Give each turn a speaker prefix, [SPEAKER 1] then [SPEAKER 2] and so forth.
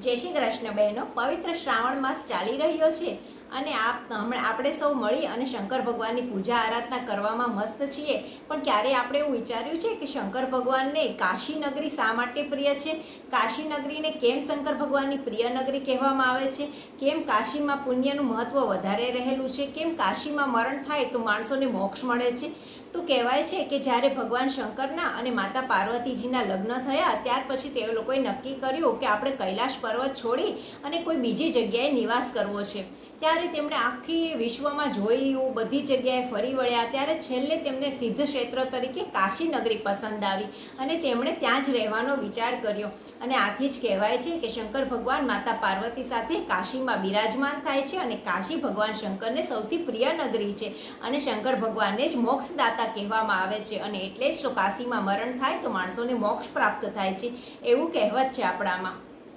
[SPEAKER 1] જય શ્રી કૃષ્ણ બહેનો. પવિત્ર શ્રાવણ માસ ચાલી રહ્યો છે અને આપણે સૌ મળી અને શંકર ભગવાનની પૂજા આરાધના કરવામાં મસ્ત છીએ. પણ ક્યારે આપણે એવું વિચાર્યું છે કે શંકર ભગવાનને કાશી નગરી શા માટે પ્રિય છે? કાશી નગરીને કેમ શંકર ભગવાનની પ્રિય નગરી કહેવામાં આવે છે? કેમ કાશીમાં પુણ્યનું મહત્વ વધારે રહેલું છે? કેમ કાશીમાં મરણ થાય તો માણસોને મોક્ષ મળે છે? તો કહેવાય છે કે જ્યારે ભગવાન શંકરના અને માતા પાર્વતીજીના લગ્ન થયા ત્યાર પછી તે લોકોએ નક્કી કર્યું કે આપણે કૈલાશ પર્વત છોડી અને કોઈ બીજી જગ્યાએ નિવાસ કરવો છે. ત્યારે તેમણે આખી વિશ્વમાં જોયું, બધી જગ્યાએ ફરી વળ્યા. ત્યારે છેલ્લે તેમને સિદ્ધ ક્ષેત્ર તરીકે કાશી નગરી પસંદ આવી અને તેમણે ત્યાં જ રહેવાનો વિચાર કર્યો. અને આથી જ કહેવાય છે કે શંકર ભગવાન માતા પાર્વતી સાથે કાશીમાં બિરાજમાન થાય છે અને કાશી ભગવાન શંકરને સૌથી પ્રિય નગરી છે અને શંકર ભગવાનને જ મોક્ષદાતા કહેવામાં આવે છે. અને એટલે જ તો કાશીમાં મરણ થાય તો માણસોને મોક્ષ પ્રાપ્ત થાય છે એવું કહેવત છે આપણામાં.